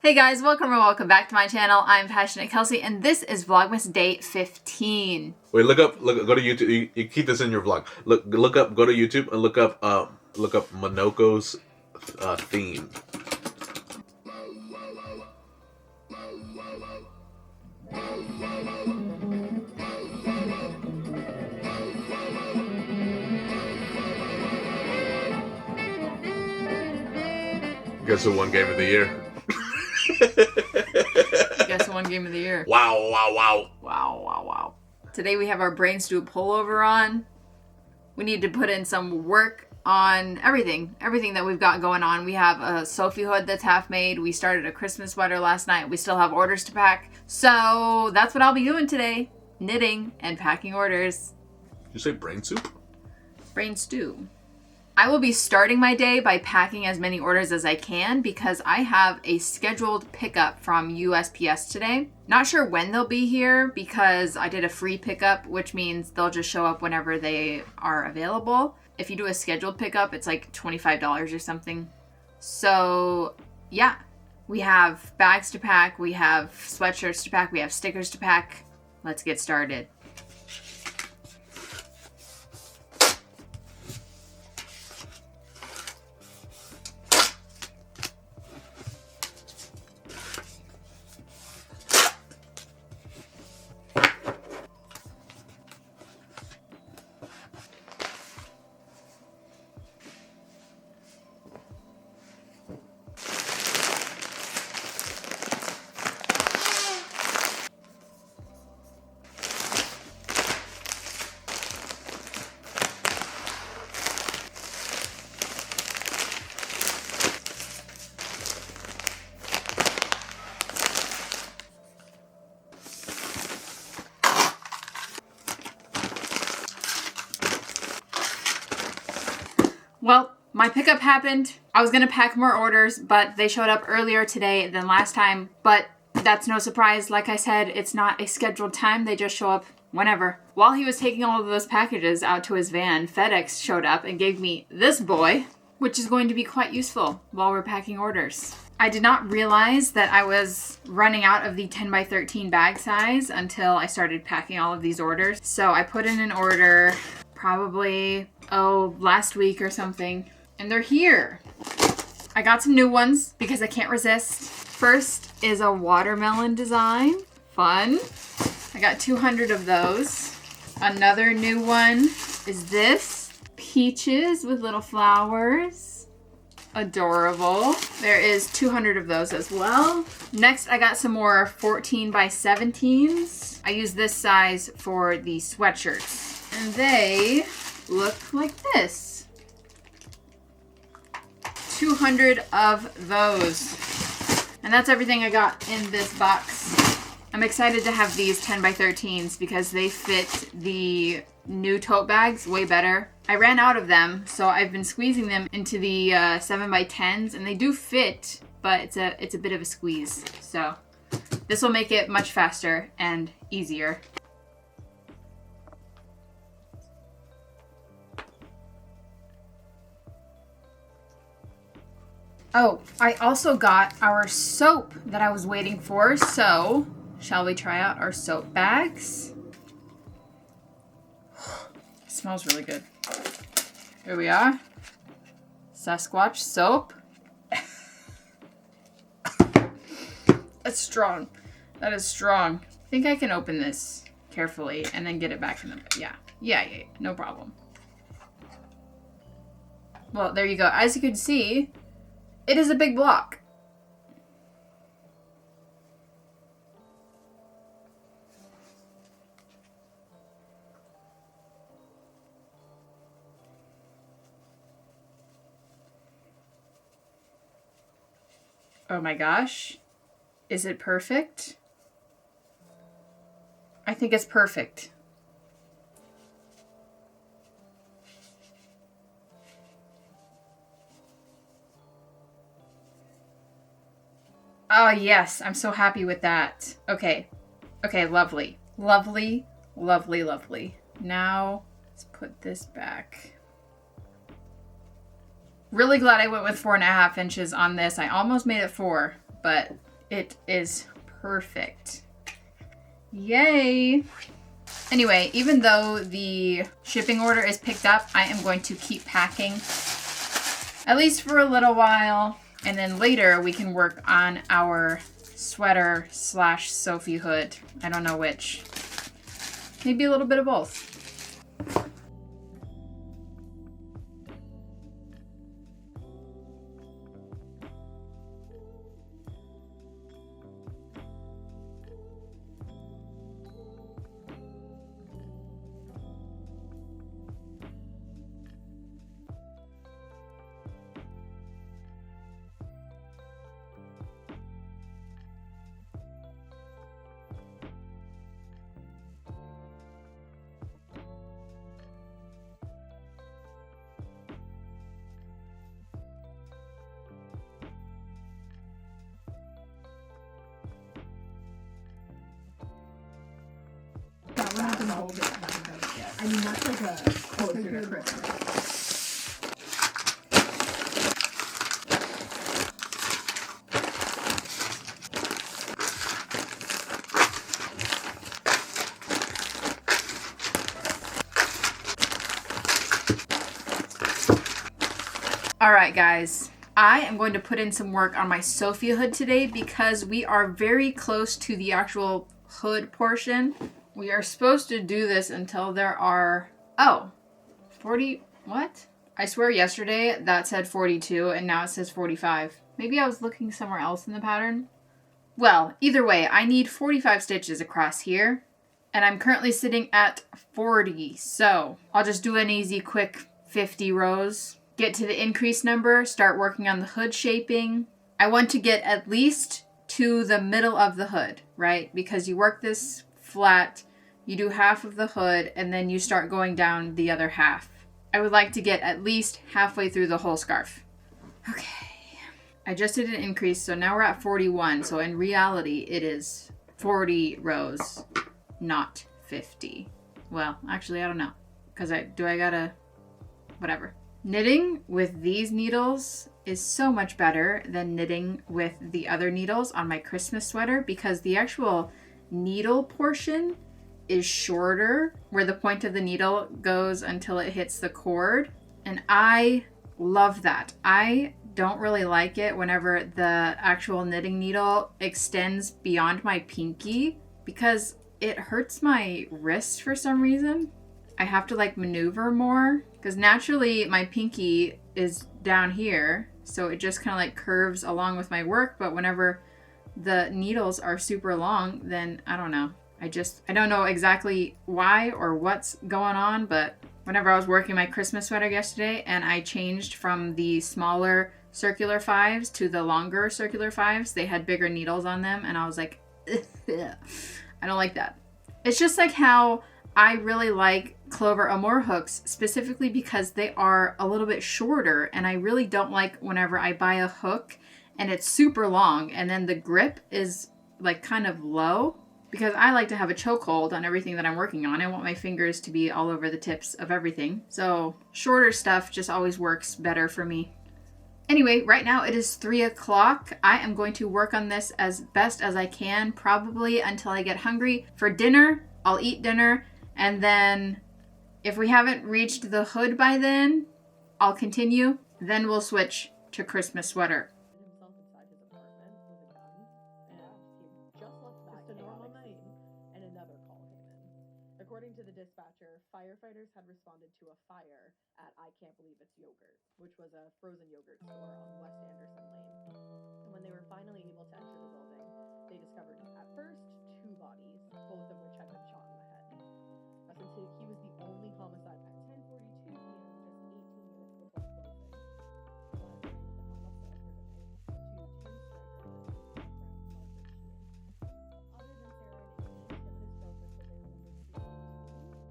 Hey guys, welcome back to my channel. I'm Passioknit Kelsie, and this is Vlogmas Day 15. Wait, go to YouTube. You keep this in your vlog. Go to YouTube and look up Monoko's theme. Guess who won Game of the Year? Guess who won Game of the Year? Wow. Today we have our Brain Stew pullover on. We need to put in some work on everything that we've got going on. We have a Sophie hood that's half made. We started a Christmas sweater last night. We still have orders to pack. So that's what I'll be doing today. Knitting and packing orders. Did you say brain soup? Brain Stew. I will be starting my day by packing as many orders as I can because I have a scheduled pickup from USPS today. Not sure when they'll be here because I did a free pickup, which means they'll just show up whenever they are available. If you do a scheduled pickup, it's like $25 or something. So yeah, we have bags to pack, we have sweatshirts to pack, we have stickers to pack. Let's get started. Well, my pickup happened. I was gonna pack more orders, but they showed up earlier today than last time. But that's no surprise. Like I said, it's not a scheduled time. They just show up whenever. While he was taking all of those packages out to his van, FedEx showed up and gave me this boy, which is going to be quite useful while we're packing orders. I did not realize that I was running out of the 10 by 13 bag size until I started packing all of these orders. So I put in an order probably, last week or something. And they're here. I got some new ones because I can't resist. First is a watermelon design. Fun. I got 200 of those. Another new one is this. Peaches with little flowers. Adorable. There is 200 of those as well. Next, I got some more 14 by 17s. I use this size for the sweatshirts. And they look like this. 200 of those. And that's everything I got in this box. I'm excited to have these 10 by 13s because they fit the new tote bags way better. I ran out of them, so I've been squeezing them into the 7 by 10s, and they do fit, but it's a bit of a squeeze. So this will make it much faster and easier. Oh, I also got our soap that I was waiting for, so shall we try out our soap bags? It smells really good. Here we are. Sasquatch soap. That's strong. That is strong. I think I can open this carefully and then get it back in the... Yeah, no problem. Well, there you go. As you can see, it is a big block. Oh my gosh. Is it perfect? I think it's perfect. Oh yes, I'm so happy with that. Okay, lovely. Lovely. Now, let's put this back. Really glad I went with 4.5 inches on this. I almost made it 4, but It is perfect. Yay! Anyway, even though the shipping order is picked up, I am going to keep packing, at least for a little while, and then later we can work on our sweater / Sophie hood. I don't know which. Maybe a little bit of both. We're not gonna hold it yet. I mean, that's like a closer to Christmas. All right, guys. I am going to put in some work on my Sophie hood today because we are very close to the actual hood portion. We are supposed to do this until there are, 40, what? I swear yesterday that said 42 and now it says 45. Maybe I was looking somewhere else in the pattern. Well, either way, I need 45 stitches across here and I'm currently sitting at 40. So I'll just do an easy quick 50 rows, get to the increase number, start working on the hood shaping. I want to get at least to the middle of the hood, right? Because you work this flat, you do half of the hood, and then you start going down the other half. I would like to get at least halfway through the whole scarf. Okay. I just did an increase, so now we're at 41. So in reality, it is 40 rows, not 50. Well, actually, I don't know. Because I gotta, whatever. Knitting with these needles is so much better than knitting with the other needles on my Christmas sweater because the actual needle portion is shorter where the point of the needle goes until it hits the cord. And I love that. I don't really like it whenever the actual knitting needle extends beyond my pinky because it hurts my wrist for some reason. I have to like maneuver more because naturally my pinky is down here. So it just kind of like curves along with my work. But whenever the needles are super long, then I don't know. I don't know exactly why or what's going on, but whenever I was working my Christmas sweater yesterday and I changed from the smaller circular fives to the longer circular fives, they had bigger needles on them and I was like, I don't like that. It's just like how I really like Clover Amour hooks specifically because they are a little bit shorter and I really don't like whenever I buy a hook and it's super long and then the grip is like kind of low because I like to have a chokehold on everything that I'm working on. I want my fingers to be all over the tips of everything. So shorter stuff just always works better for me. Anyway, right now it is 3 o'clock. I am going to work on this as best as I can, probably until I get hungry. For dinner, I'll eat dinner and then if we haven't reached the hood by then, I'll continue. Then we'll switch to Christmas sweater. Himself inside his apartment with a gun, and he just left that just a normal night, and another call came in. According to the dispatcher, firefighters had responded to a fire at I Can't Believe It's Yogurt, which was a frozen yogurt store on West Anderson Lane. And when they were finally able to enter the building, they discovered at first 2 bodies, both of which had been shot in the head. Since he was the only homicide at 10:42 p.m., just 18 minutes before closing. The last night was the homicide for the night to twin strikers and friend Margaret Sheehan. Other than Sarah and Amy, Tim and his girlfriend said they remembered seeing 2 large,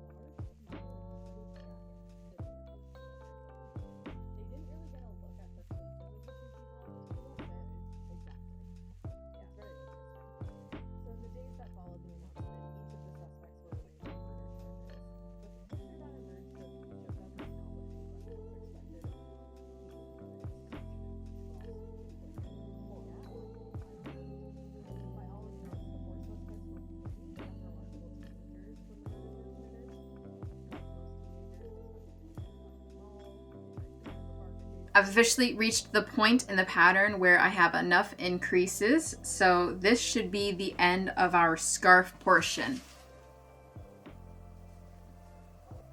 smaller, hooded jackets sitting in the booth of their phone. They didn't really get a look at the faces of the 2 people until the very exactly. I've officially reached the point in the pattern where I have enough increases, so this should be the end of our scarf portion.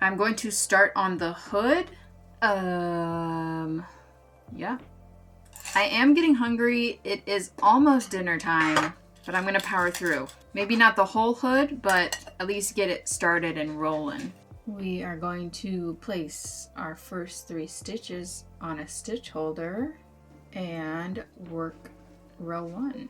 I'm going to start on the hood. Yeah. I am getting hungry. It is almost dinner time, but I'm gonna power through. Maybe not the whole hood, but at least get it started and rolling. We are going to place our first 3 stitches on a stitch holder and work row 1.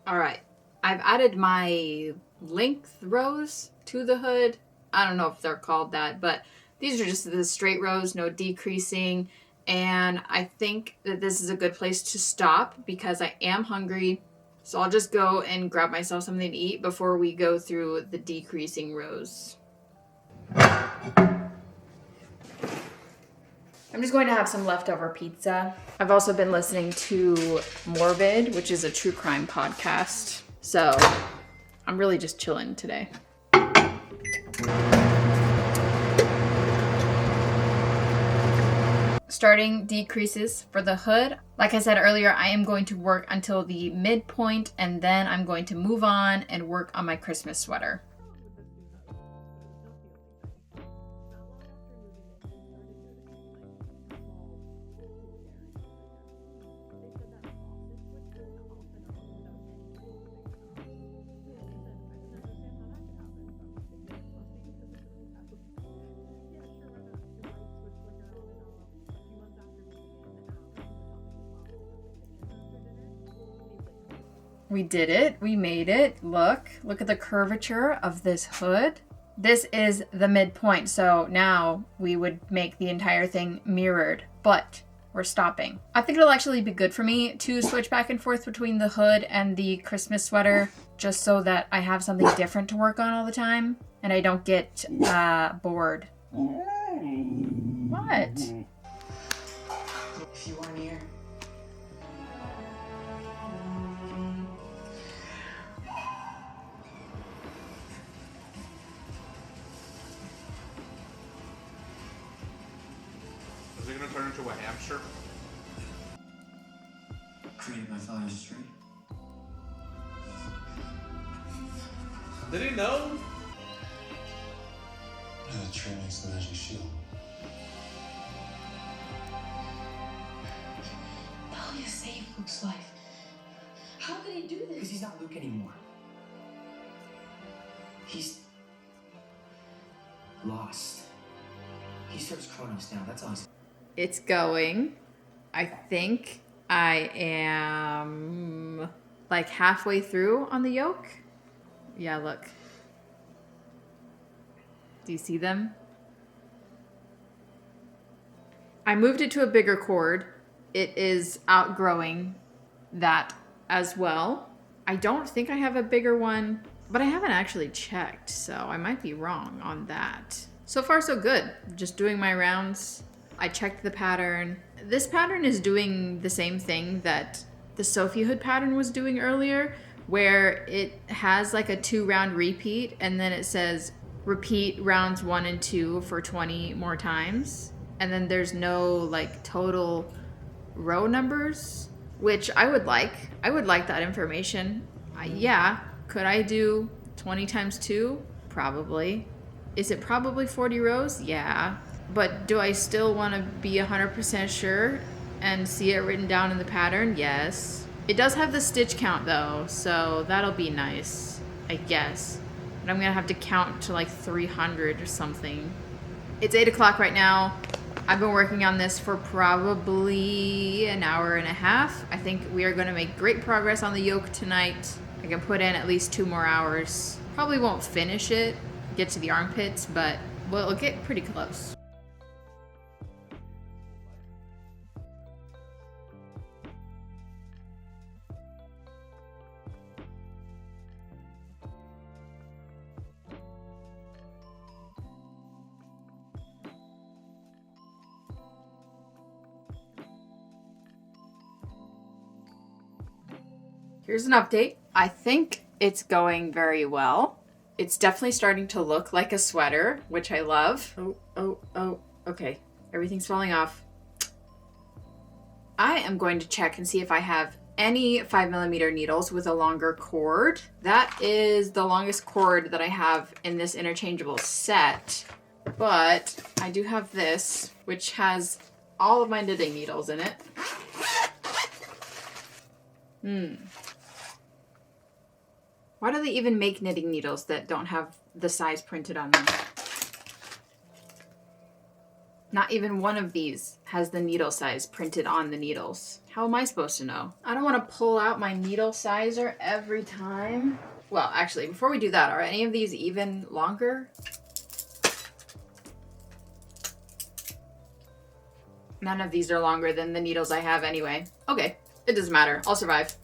All right, I've added my length rows to the hood. I don't know if they're called that, but these are just the straight rows, no decreasing. And I think that this is a good place to stop because I am hungry. So I'll just go and grab myself something to eat before we go through the decreasing rows. I'm just going to have some leftover pizza. I've also been listening to Morbid, which is a true crime podcast. So I'm really just chilling today. Starting decreases for the hood. Like I said earlier, I am going to work until the midpoint and then I'm going to move on and work on my Christmas sweater. We did it. We made it. Look at the curvature of this hood. This is the midpoint. So now we would make the entire thing mirrored, but we're stopping. I think it'll actually be good for me to switch back and forth between the hood and the Christmas sweater, just so that I have something different to work on all the time and I don't get bored. What? If you weren't here. Is it gonna turn into a hamster? Created by Father's Street. Did he know? The tree makes the magic shield. Talia saved Luke's life. How could he do this? Because he's not Luke anymore. He's lost. He serves Kronos now, that's all he's... It's going. I think I am like halfway through on the yoke. Yeah, look. Do you see them? I moved it to a bigger cord. It is outgrowing that as well. I don't think I have a bigger one, but I haven't actually checked, so I might be wrong on that. So far, so good. Just doing my rounds. I checked the pattern. This pattern is doing the same thing that the Sophie hood pattern was doing earlier, where it has like a 2-round repeat and then it says repeat rounds 1 and 2 for 20 more times. And then there's no like total row numbers, which I would like. I would like that information. Yeah, could I do 20 times 2? Probably. Is it probably 40 rows? Yeah. But do I still want to be 100% sure and see it written down in the pattern? Yes. It does have the stitch count though, so that'll be nice, I guess. But I'm gonna have to count to like 300 or something. It's 8 o'clock right now. I've been working on this for probably an hour and a half. I think we are gonna make great progress on the yoke tonight. I can put in at least 2 more hours. Probably won't finish it, get to the armpits, but we'll get pretty close. Here's an update. I think it's going very well. It's definitely starting to look like a sweater, which I love. Oh, okay. Everything's falling off. I am going to check and see if I have any 5mm needles with a longer cord. That is the longest cord that I have in this interchangeable set. But I do have this, which has all of my knitting needles in it. Why do they even make knitting needles that don't have the size printed on them? Not even one of these has the needle size printed on the needles. How am I supposed to know? I don't want to pull out my needle sizer every time. Well, actually, before we do that, are any of these even longer? None of these are longer than the needles I have anyway. Okay, it doesn't matter. I'll survive.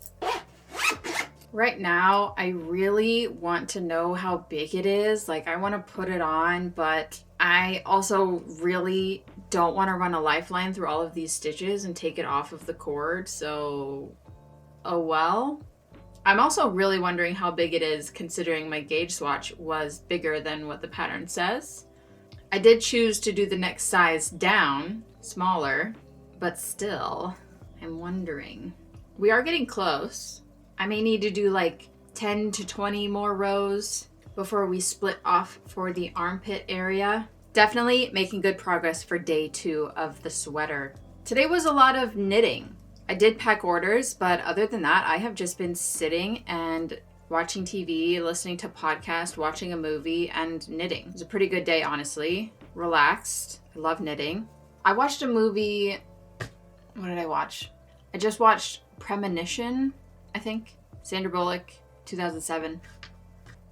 Right now, I really want to know how big it is. Like, I want to put it on, but I also really don't want to run a lifeline through all of these stitches and take it off of the cord, so oh well. I'm also really wondering how big it is considering my gauge swatch was bigger than what the pattern says. I did choose to do the next size down, smaller, but still, I'm wondering. We are getting close. I may need to do like 10 to 20 more rows before we split off for the armpit area. Definitely making good progress for day 2 of the sweater. Today was a lot of knitting. I did pack orders, but other than that, I have just been sitting and watching TV, listening to podcasts, watching a movie, and knitting. It was a pretty good day, honestly. Relaxed. I love knitting. I watched a movie. What did I watch? I just watched Premonition, I think. Sandra Bullock, 2007.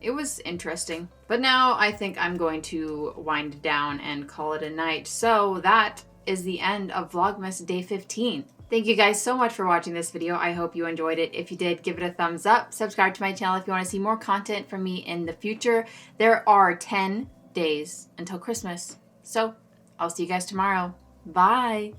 It was interesting. But now I think I'm going to wind down and call it a night. So that is the end of Vlogmas Day 15. Thank you guys so much for watching this video. I hope you enjoyed it. If you did, give it a thumbs up. Subscribe to my channel if you want to see more content from me in the future. There are 10 days until Christmas. So I'll see you guys tomorrow. Bye.